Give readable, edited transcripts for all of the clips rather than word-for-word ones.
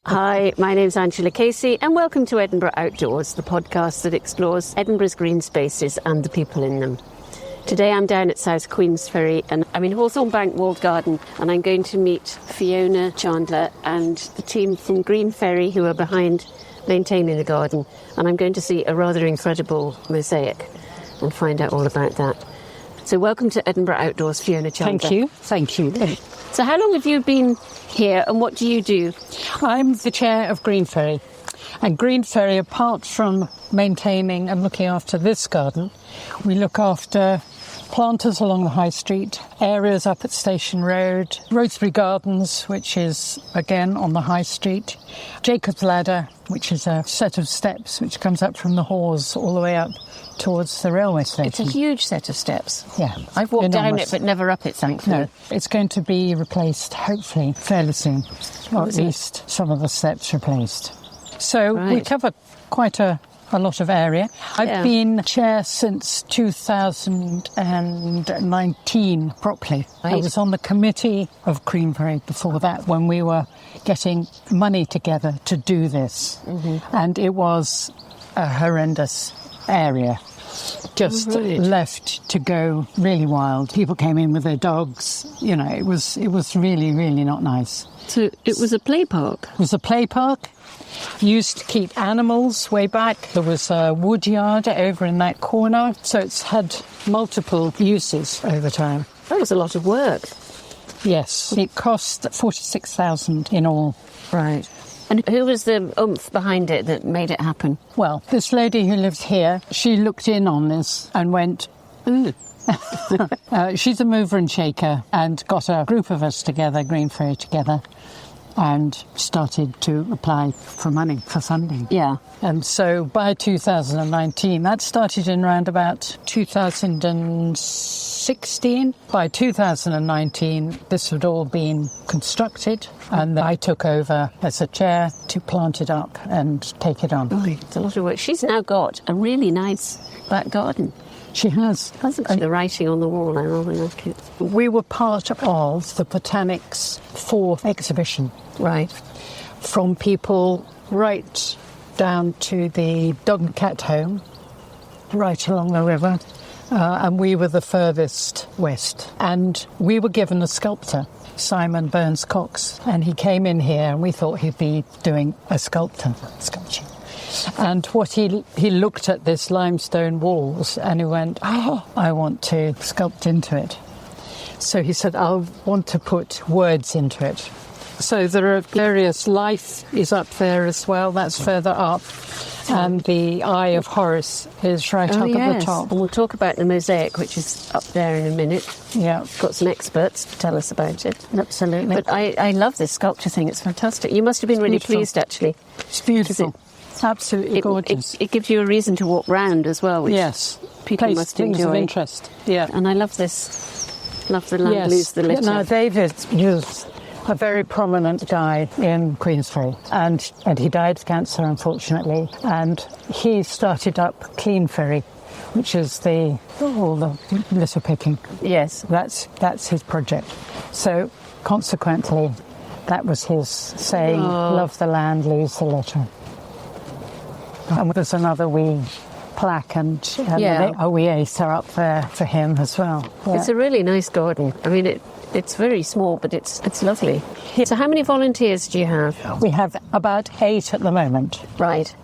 Hi, my name's Angela Casey and welcome to Edinburgh Outdoors, the podcast that explores Edinburgh's green spaces and the people in them. Today I'm down at South Queensferry and I'm in Hawthorn Bank Walled Garden and I'm going to meet Fiona Chandler and the team from GreenFerry who are behind maintaining the garden, and I'm going to see a rather incredible mosaic and find out all about that. So welcome to Edinburgh Outdoors, Fiona Chandler. Thank you. So how long have you been here and what do you do? I'm the chair of GreenFerry. And GreenFerry, apart from maintaining and looking after this garden, we look after planters along the high street, areas up at Station Road, Rosebery Gardens, which is again on the high street, Jacob's Ladder, which is a set of steps which comes up from the Hawes all the way up towards the railway station. It's a huge set of steps. Yeah. I've walked down it but never up it, thankfully. No, it's going to be replaced, hopefully, fairly soon. Or at least some of the steps replaced. So we cover quite a lot of area. I've been chair since 2019 properly. I was on the committee of GreenFerry before that when we were getting money together to do this. Mm-hmm. And it was a horrendous area. Just left to go really wild. People came in with their dogs. You know, it was really, really not nice. So it was a play park? It was a play park. Used to keep animals way back. There was a wood yard over in that corner. So it's had multiple uses over time. That was a lot of work. Yes. It cost 46,000 in all. Right. And who was the oomph behind it that made it happen? Well, this lady who lives here, she looked in on this and went, ooh. She's a mover and shaker and got a group of us together, GreenFerry together, and started to apply for money, for funding. Yeah. And so by 2019, that started in around about 2016. By 2019, this had all been constructed, and I took over as a chair to plant it up and take it on. Oh, it's a lot of work. She's now got a really nice back garden. She has. Hasn't she? The writing on the wall, I really like it. We were part of the Botanics 4 exhibition. Right. From people right down to the dog and cat home, right along the river, and we were the furthest west. And we were given a sculptor, Simon Burns Cox, and he came in here and we thought he'd be doing a sculpture. And what he looked at this limestone walls and he went, oh, I want to sculpt into it. So he said, I'll want to put words into it. So there are various, life is up there as well, that's further up. And the Eye of Horus is right up at the top. And we'll talk about the mosaic, which is up there in a minute. Yeah. Got some experts to tell us about it. Absolutely. But I love this sculpture thing, it's fantastic. You must have been really pleased, actually. It's beautiful. It's absolutely gorgeous. It gives you a reason to walk round as well, which people must enjoy. Things of interest. Yeah. And I love this. Love the land, lose the litter. Now, David was a very prominent guy in Queensferry, and he died of cancer, unfortunately. And he started up GreenFerry, which is the litter picking. Yes. That's his project. So, consequently, that was his saying, love the land, lose the litter. And there's another wee plaque and the OEAs are up there for him as well. Yeah. It's a really nice garden. I mean, it's very small, but it's lovely. So how many volunteers do you have? We have about 8 at the moment. Right.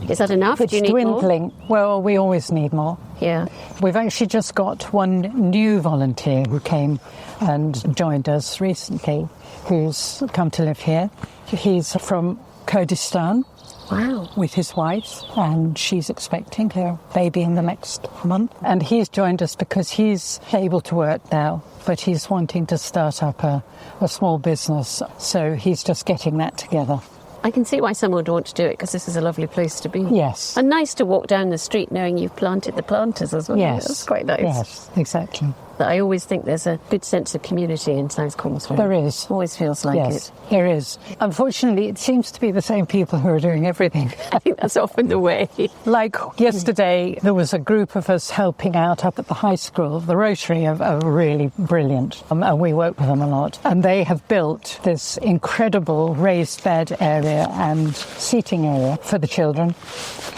Is that enough? It's do you need dwindling. More? Well, we always need more. Yeah. We've actually just got one new volunteer who came and joined us recently, who's come to live here. He's from Kurdistan. Wow. With his wife, and she's expecting her baby in the next month. And he's joined us because he's able to work now, but he's wanting to start up a small business. So he's just getting that together. I can see why someone would want to do it, because this is a lovely place to be. Yes. And nice to walk down the street knowing you've planted the planters as well. Yes. That's quite nice. Yes, exactly. that I always think there's a good sense of community in South Queensferry. There is. Always feels like Yes, it. there is. Unfortunately, it seems to be the same people who are doing everything. I think that's often the way. Like yesterday, there was a group of us helping out up at the high school. The Rotary are really brilliant, and we work with them a lot. And they have built this incredible raised bed area and seating area for the children.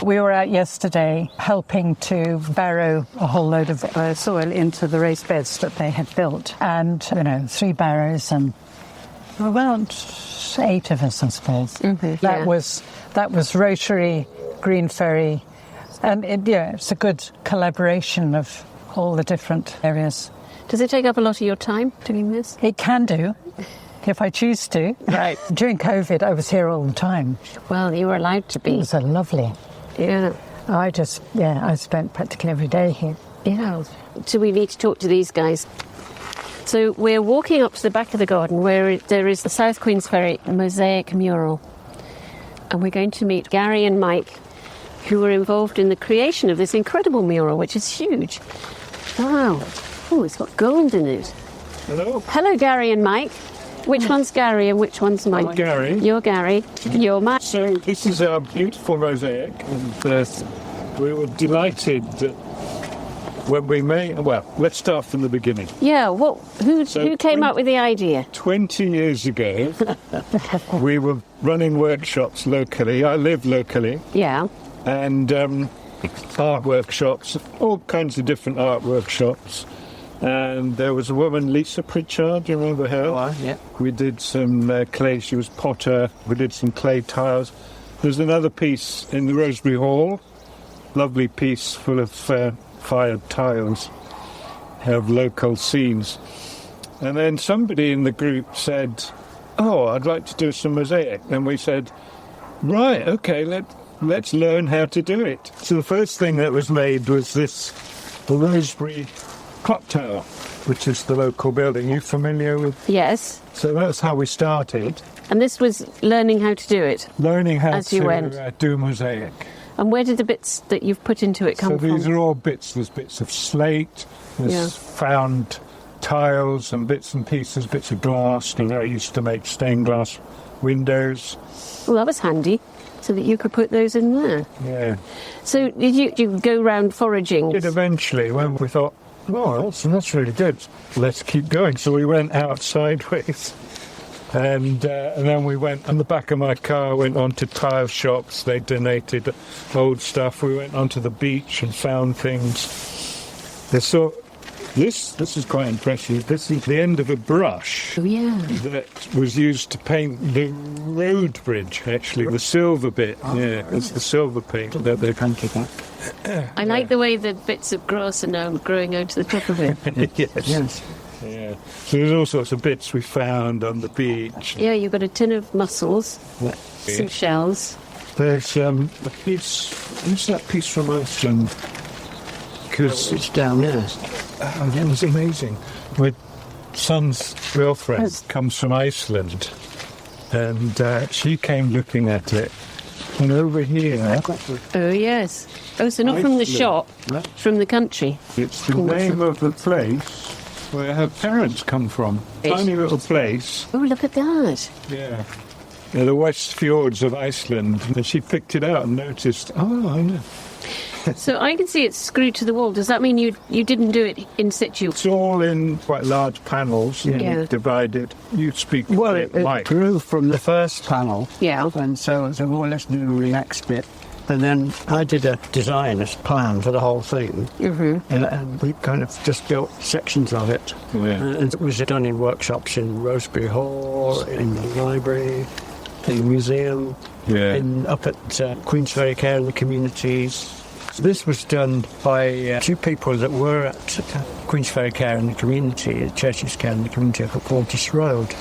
We were out yesterday helping to barrow a whole load of soil into the raised beds that they had built. And, 3 barrows and about 8 of us, I suppose. Mm-hmm, That was Rotary, GreenFerry, and it's a good collaboration of all the different areas. Does it take up a lot of your time doing this? It can do, if I choose to. Right. During COVID, I was here all the time. Well, you were allowed to It be. was lovely. Yeah. I spent practically every day here. Yeah. So we need to talk to these guys. So we're walking up to the back of the garden where there is the South Queensferry Mosaic mural. And we're going to meet Gary and Mike, who were involved in the creation of this incredible mural, which is huge. Wow. Oh, it's got gold in it. Hello. Hello, Gary and Mike. Which one's Gary and which one's Mike? I'm Gary. You're Gary. You're Mike. So this is our beautiful mosaic, and we were delighted that when we made... Well, let's start from the beginning. Yeah, who came up with the idea? 20 years ago, we were running workshops locally. I live locally. Yeah. And art workshops, all kinds of different art workshops. And there was a woman, Lisa Pritchard, do you remember her? Oh, yeah. We did some clay, she was potter, we did some clay tiles. There's another piece in the Rosebery Hall, lovely piece full of fired tiles of local scenes. And then somebody in the group said, oh, I'd like to do some mosaic. And we said, right, okay, let's learn how to do it. So the first thing that was made was the Rosebery Clock Tower, which is the local building. You familiar with? Yes. So that's how we started. And this was learning how to do it. Learning how As you went. to do mosaic. And where did the bits that you've put into it come So these from? are all bits. There's bits of slate, there's found tiles and bits and pieces, bits of glass. I used to make stained glass windows. Well, that was handy, so that you could put those in there. Yeah. So did you go round foraging? Did eventually when we thought, oh, that's really good. Let's keep going. So we went out sideways. And then we went on the back of my car, went on to tile shops. They donated old stuff. We went onto the beach and found things. This is quite impressive. This is the end of a brush Oh, yeah. that was used to paint the road bridge, actually, the silver bit. Yeah, it's the silver paint that they painted that. I like the way the bits of grass are now growing out to the top of it. Yes. Yeah. So there's all sorts of bits we found on the beach. Yeah, you've got a tin of mussels, some shells. There's a piece. What's that piece from Iceland? Because It's down there. it was amazing. My son's girlfriend comes from Iceland, and she came looking at it. And over here, Oh, yes. Oh, so not from the shop, from the country. it's the name of the place where her parents come from. Tiny little place. Oh, look at that. Yeah. The West Fjords of Iceland. And she picked it out and noticed, oh, I know. So I can see it's screwed to the wall. Does that mean you didn't do it in situ? It's all in quite large panels, Yeah. divided. You speak Well, it Mike. grew from the first panel. Yeah. And so let's do the next bit. And then I did a designer's plan for the whole thing. Mm-hmm. And we kind of just built sections of it. Yeah. And it was done in workshops in Rosebery Hall, in the library, in the museum, Yeah. up at Queensferry Care in the Communities. This was done by 2 people that were at Queensferry Care in the Community, Churches Care in the Community up at Portis Road.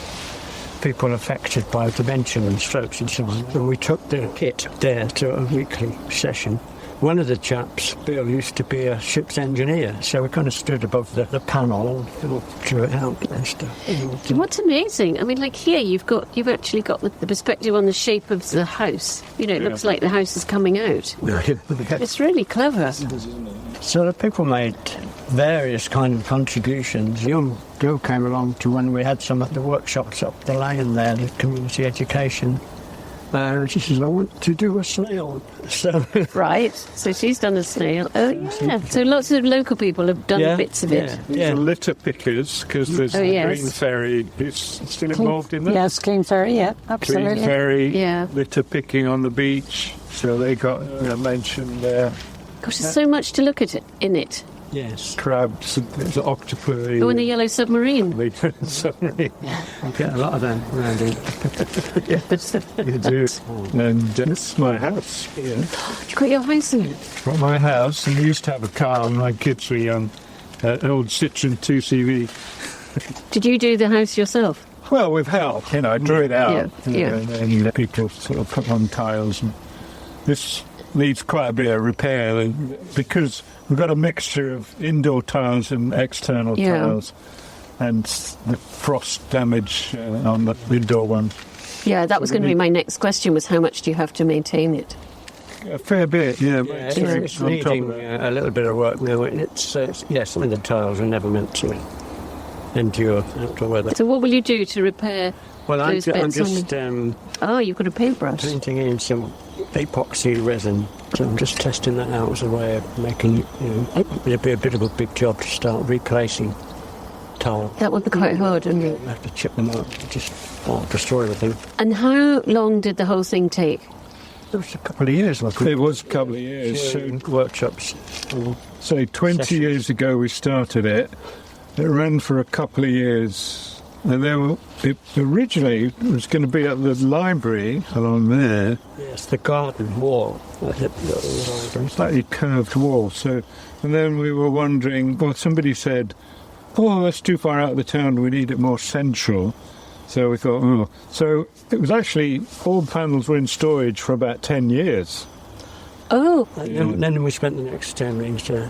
People affected by dementia and strokes and so on. And we took the kit there to a weekly session. One of the chaps, Bill, used to be a ship's engineer, so we kind of stood above the panel and drew it out and stuff. What's amazing, I mean, like here you've actually got the perspective on the shape of the house. You know, it looks like the house is coming out. It's really clever. So the people made various kind of contributions. Young Joe came along to when we had some of the workshops up the lane there, the community education. She says, I want to do a snail. So Right. So she's done a snail. Oh, yeah. So lots of local people have done bits of it. These are litter pickers, because there's GreenFerry. It's still involved in that? Yes, GreenFerry, yeah, absolutely. GreenFerry, litter picking on the beach. So they got mentioned there. Gosh, there's so much to look at in it. yes, Crabs, there's octopi. Oh, and the yellow submarine. The submarine. you get a lot of them around here. You do. And this is my house here. You got your house in it. Got my house, and we used to have a car when my kids were young, an old Citroen 2CV. Did you do the house yourself? Well, with help, I drew it out. Yeah. And then people sort of put on tiles. And this needs quite a bit of repair, and because we've got a mixture of indoor tiles and external tiles, and the frost damage on the indoor one. Yeah, that was going to be my next question, was how much do you have to maintain it? A fair bit, It's on top needing of that. a little bit of work now. Some of the tiles are never meant to endure after weather. So what will you do to repair Well, I'm those bits just Oh, you've got a paintbrush. painting in some epoxy resin. So I'm just testing that out as a way of making it, it'd be a bit of a big job to start replacing tile. That would be quite hard, wouldn't it? I have to chip them up, just destroy everything. And how long did the whole thing take? It was a couple of years, like It was a couple of years. workshops. So 20 years ago we started it. It ran for a couple of years. And then originally it was going to be at the library along there. Yes, the garden wall. The Slightly curved wall. So, and then we were wondering, well, somebody said, oh, that's too far out of the town, we need it more central. So we thought, oh. So it was actually, all the panels were in storage for about 10 years. Oh, And then we spent the next 10 years So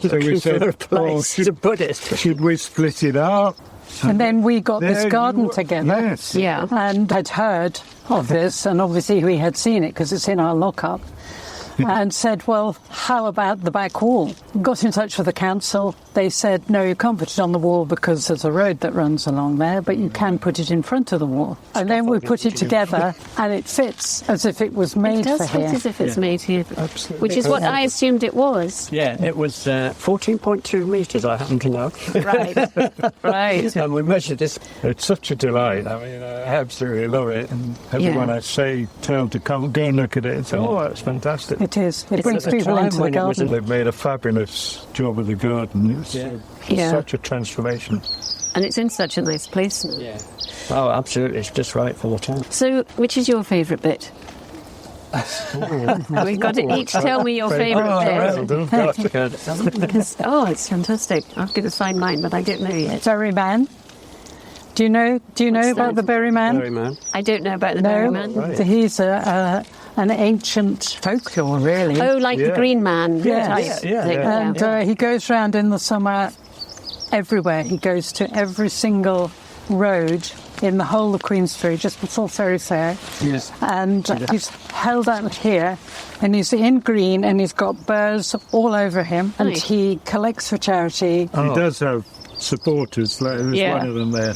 looking we said, for a place to put it. should we split it up? And then we got this There garden you were. together. Yes. yeah. And had heard of this, and obviously we had seen it because it's in our lockup, and said, well, how about the back wall? Got in touch with the council. They said, no, you can't put it on the wall because there's a road that runs along there, but you can put it in front of the wall. And then we put it together, and it fits as if it was made It does for fit here. as if it's made here. Absolutely. Which is what I assumed it was. Yeah, it was 14.2 metres, I happen to know. Right. Right. And we measured this. It's such a delight. I mean, I absolutely love it. And everyone I tell to come, go and look at it and say, oh, it's fantastic. It is. It It's brings at the people time into the when it was garden. They've made a fabulous job of the garden. It's Yeah. such a transformation. And it's in such a nice place now. Yeah. Oh, absolutely. It's just right for the town. So, which is your favourite bit? We've got to each tell me your favourite bit. Because, it's fantastic. I'm going to find mine, but I don't know yet. Berryman. Do you know What's about that? the Berryman? Very man. I don't know about the No, Berryman. he's an ancient folklore, really. Oh, like the Green Man Yes. type Yeah, thing. And he goes round in the summer everywhere. He goes to every single road in the whole of Queensferry, just before Ferry Fair. Yes. And he's held out here, and he's in green, and he's got birds all over him, and Nice. he collects for charity. He does have supporters, like there's Yeah. one of them there,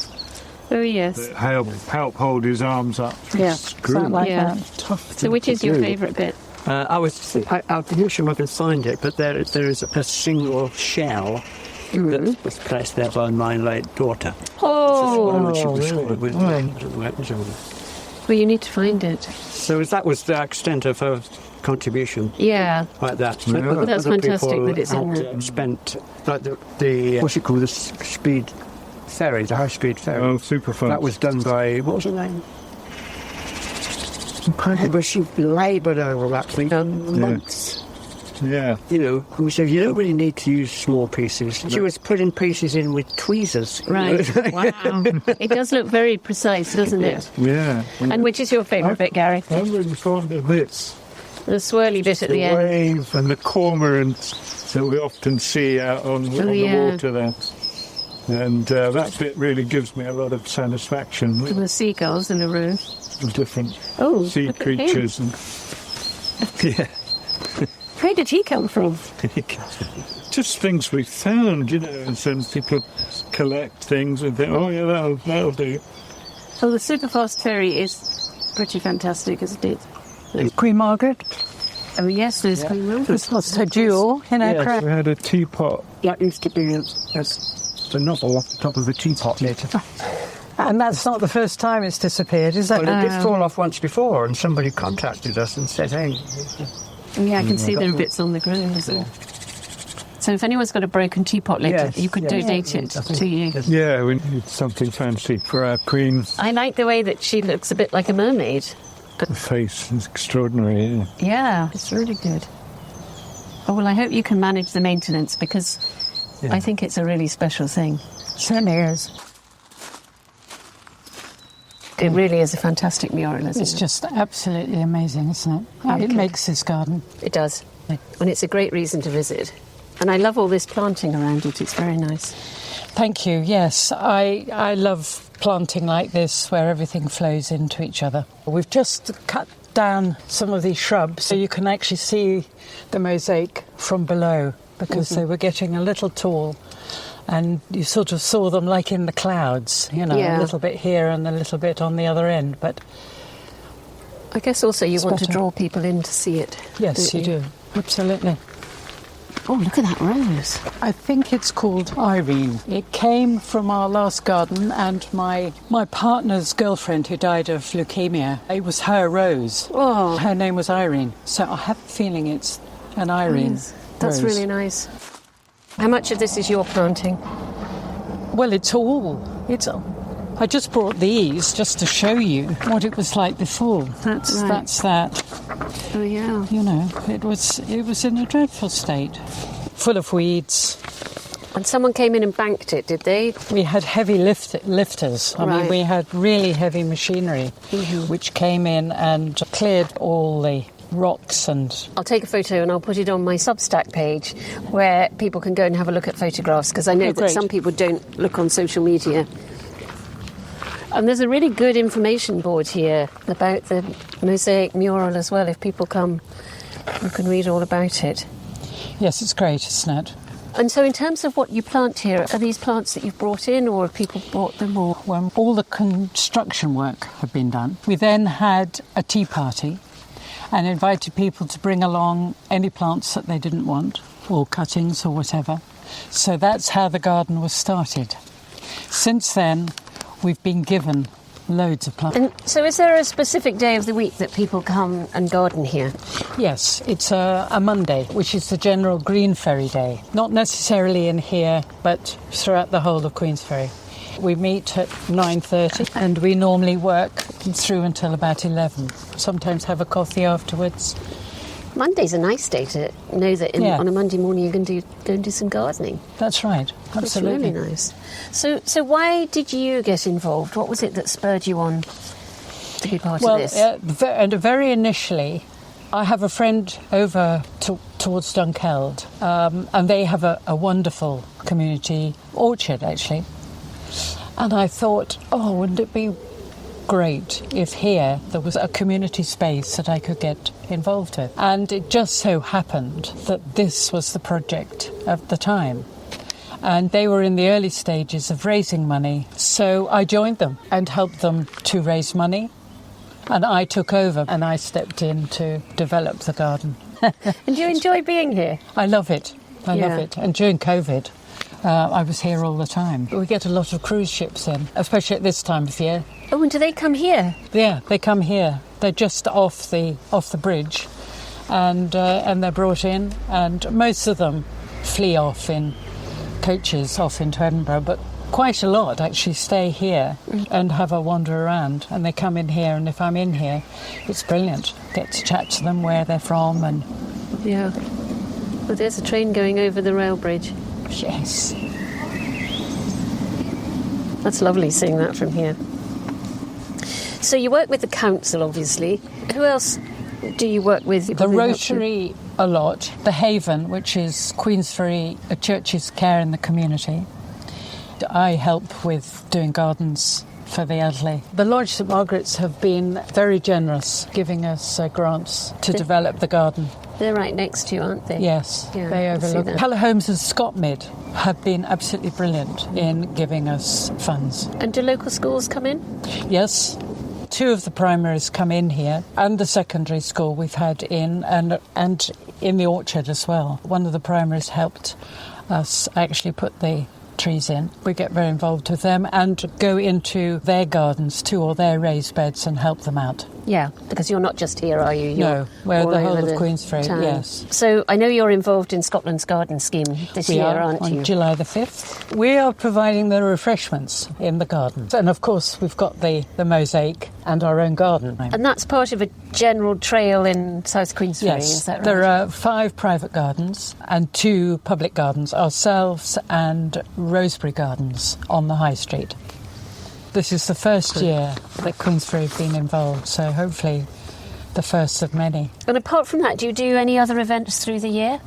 Oh, yes. that help hold his arms up. Yeah, It's something like Yeah. that. tough. So, which is your favourite bit? I'm not sure I can find it, but there is a single shell that was placed there by my late daughter. Oh, She was scored with well, you need to find it. So that was the extent of her contribution, Yeah. like that. Yeah. But That's other fantastic people that it's in had, there. spent, like the what's it called, the speed ferry, the high-speed ferry. Oh, super fun. That was done by, what was her name? But she laboured over that thing for months. Yeah. We said, you don't really need to use small pieces. She was putting pieces in with tweezers. Right. Wow. It does look very precise, doesn't it? Yeah. And which is your favourite bit, Gary? I'm really fond of this. The swirly bit at The the end. wave and the cormorants that we often see out on Oh, the yeah. water there. And that bit really gives me a lot of satisfaction with And the seagulls in a row. the different Oh, sea look at him. creatures. And, yeah. Where did he come from? Just things we found, and some people collect things and think, oh yeah, that'll do. Oh, the superfast ferry is pretty fantastic, isn't it? Queen Margaret. Oh yes, there's Queen Margaret. This was her jewel in her Yes, crown. we had a teapot. That used to be the novel off the top of the teapot later. And that's not the first time it's disappeared, is it? Well, it did fall off once before, and somebody contacted us and said, hey... Yeah, I can see there are bits on the ground as well. So if anyone's got a broken teapot later, you could donate it to you. Yeah, we need something fancy for our queen. I like the way that she looks a bit like a mermaid. The face is extraordinary. Yeah, it's really good. Oh, well, I hope you can manage the maintenance because I think it's a really special thing. Certainly is. It really is a fantastic mural, isn't It's it? just absolutely amazing, isn't it? Okay. It makes this garden. It does. And it's a great reason to visit. And I love all this planting around it. It's very nice. Thank you. Yes, I love planting like this where everything flows into each other. We've just cut down some of these shrubs so you can actually see the mosaic from below because they were getting a little tall. And you sort of saw them like in the clouds, a little bit here and a little bit on the other end. But I guess also you want to draw people in to see it. yes, you do. Absolutely. Oh, look at that rose. I think it's called Irene. It came from our last garden, and my partner's girlfriend who died of leukemia, it was her rose. Oh. Her name was Irene. So I have a feeling it's an Irene That's rose. really nice. How much of this is your planting? Well, it's all. I just brought these just to show you what it was like before. That's that. Oh, yeah. It was in a dreadful state, full of weeds. And someone came in and banked it, did they? We had heavy lifters. I mean, we had really heavy machinery, which came in and cleared all the rocks and... I'll take a photo and I'll put it on my Substack page where people can go and have a look at photographs because I know that some people don't look on social media. And there's a really good information board here about the mosaic mural as well. If people come, you can read all about it. Yes, it's great, isn't it? And so in terms of what you plant here, are these plants that you've brought in or have people bought them? Or When all the construction work had been done, we then had a tea party and invited people to bring along any plants that they didn't want, or cuttings or whatever. So that's how the garden was started. Since then, we've been given loads of plants. And so is there a specific day of the week that people come and garden here? Yes, it's a Monday, which is the general GreenFerry day. Not necessarily in here, but throughout the whole of Queensferry. We meet at 9:30 and we normally work through until about 11. Sometimes have a coffee afterwards. Monday's a nice day to know that on a Monday morning you can go and do some gardening. That's right, absolutely. That's really nice. So why did you get involved? What was it that spurred you on to be part of this? Well, very initially, I have a friend over towards Dunkeld, and they have a wonderful community orchard, actually. And I thought, wouldn't it be great if here there was a community space that I could get involved with. And it just so happened that this was the project of the time. And they were in the early stages of raising money. So I joined them and helped them to raise money. And I took over and I stepped in to develop the garden. And do you enjoy being here? I love it. I love it. And during COVID, I was here all the time. We get a lot of cruise ships in, especially at this time of year. Oh, and do they come here? Yeah, they come here. They're just off the bridge, and they're brought in. And most of them flee off in coaches off into Edinburgh, but quite a lot actually stay here and have a wander around. And they come in here, and if I'm in here, it's brilliant. Get to chat to them where they're from, and yeah. Well, there's a train going over the rail bridge. yes, that's lovely seeing that from here. So you work with the council, obviously. Who else do you work with? the Rotary a lot. The Haven, which is Queensferry, a church's care in the community. I help with doing gardens for the elderly. The Lodge St Margaret's have been very generous, giving us grants to develop the garden. They're right next to you, aren't they? Yes, Yeah, they I see overlook. that. Keller Homes and Scotmid have been absolutely brilliant in giving us funds. And do local schools come in? Yes, 2 of the primaries come in here, and the secondary school we've had in, and in the orchard as well. One of the primaries helped us actually put the trees in. We get very involved with them and go into their gardens too, or their raised beds, and help them out. Yeah, because you're not just here, are you? No, we're all the whole over of Queensferry, town. yes. So I know you're involved in Scotland's Garden Scheme this We year, are aren't you? on July the 5th. We are providing the refreshments in the garden. And of course we've got the Mosaic and our own garden. And that's part of a general trail in South Queensferry, Yes, is that right? there are 5 private gardens and 2 public gardens, ourselves and Rosebery Gardens on the High Street. This is the first year that Queensferry have been involved, so hopefully the first of many. And apart from that, do you do any other events through the year?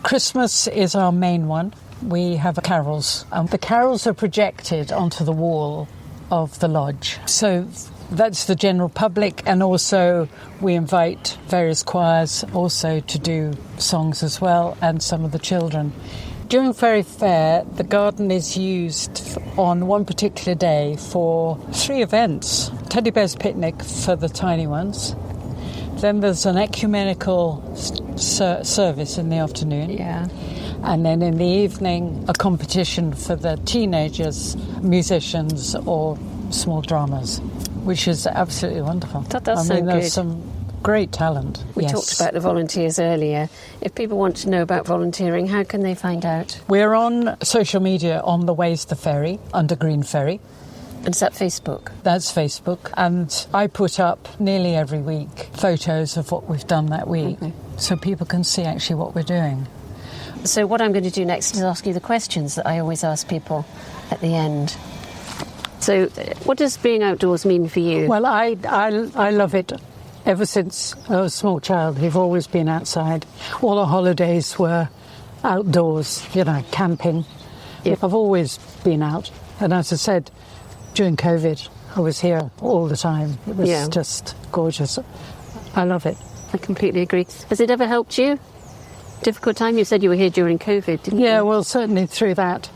Christmas is our main one. We have carols. The carols are projected onto the wall of the lodge. So that's the general public, and also we invite various choirs also to do songs as well, and some of the children. During Ferry Fair, the garden is used on one particular day for 3 events. Teddy Bear's Picnic for the tiny ones. Then there's an ecumenical service in the afternoon. Yeah. And then in the evening, a competition for the teenagers, musicians or small dramas, which is absolutely wonderful. That does sound there's good. some great talent. We Yes. talked about the volunteers earlier. If people want to know about volunteering, how can they find out? We're on social media on the Ways the Ferry, under GreenFerry. And is that Facebook? That's Facebook. And I put up nearly every week photos of what we've done that week, so people can see actually what we're doing. So what I'm going to do next is ask you the questions that I always ask people at the end. So what does being outdoors mean for you? Well, I love it. Ever since I was a small child, we've always been outside. All our holidays were outdoors, camping. Yeah. I've always been out. And as I said, during COVID, I was here all the time. It was just gorgeous. I love it. I completely agree. Has it ever helped you? Difficult time? You said you were here during COVID, didn't you? Yeah, well, certainly through that.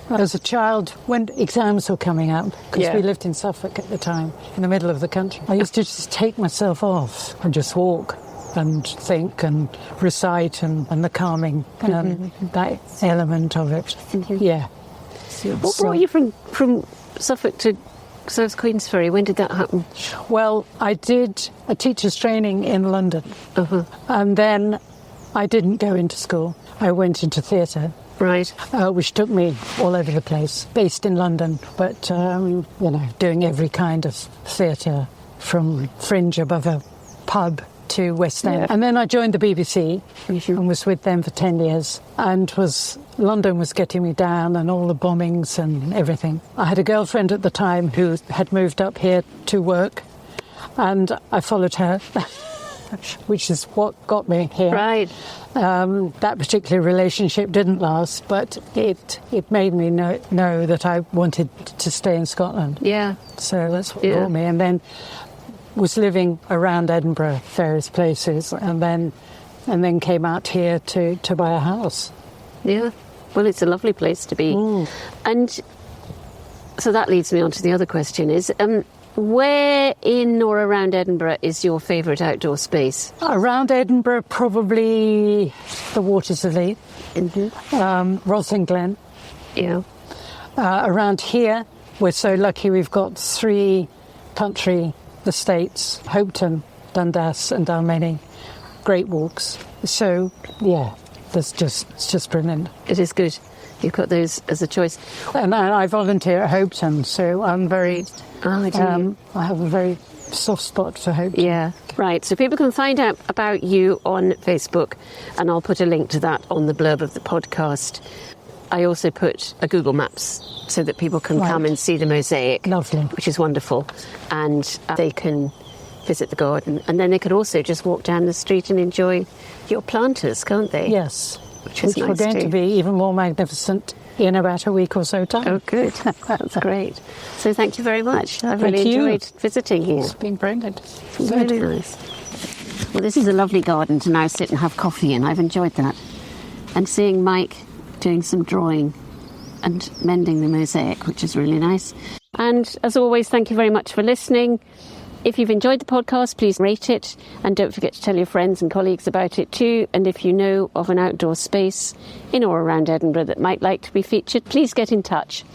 As a child, when exams were coming up, because we lived in Suffolk at the time, in the middle of the country, I used to just take myself off and just walk and think and recite and the calming, that element of it. Yeah. What brought you from Suffolk to South Queensferry? When did that happen? Well, I did a teacher's training in London, and then I didn't go into school. I went into theatre. Right. Which took me all over the place, based in London, but, doing every kind of theatre, from fringe above a pub to West End. And then I joined the BBC and was with them for 10 years, and London was getting me down, and all the bombings and everything. I had a girlfriend at the time who had moved up here to work, and I followed her, which is what got me here. Right. That particular relationship didn't last, but it made me know that I wanted to stay in Scotland. Yeah. So that's what brought me. And then was living around Edinburgh, various places, and then came out here to buy a house. Yeah. Well, it's a lovely place to be. And so that leads me on to the other question is, where in or around Edinburgh is your favourite outdoor space? Around Edinburgh, probably the Waters of Leith, Rosslyn Glen. Yeah. Around here, we're so lucky we've got 3 country estates, Hopetoun, Dundas and Dalmeny, great walks. So, yeah, it's just brilliant. It is good. You've got those as a choice. And I volunteer at Hopetoun, so I'm very... Oh, do you? I have a very soft spot for Hopetoun. Yeah, right. So people can find out about you on Facebook, and I'll put a link to that on the blurb of the podcast. I also put a Google Maps so that people can come and see the mosaic. Lovely. Which is wonderful. And they can visit the garden. And then they could also just walk down the street and enjoy your planters, can't they? Yes. Which is Which nice are going too. to be even more magnificent in about a week or so time. Oh, good. That's great. So thank you very much. I've really Thank you. enjoyed visiting here. It's been brilliant. It's really nice. Well, this is a lovely garden to now sit and have coffee in. I've enjoyed that. And seeing Mike doing some drawing and mending the mosaic, which is really nice. And as always, thank you very much for listening. If you've enjoyed the podcast, please rate it, and don't forget to tell your friends and colleagues about it too. And if you know of an outdoor space in or around Edinburgh that might like to be featured, please get in touch.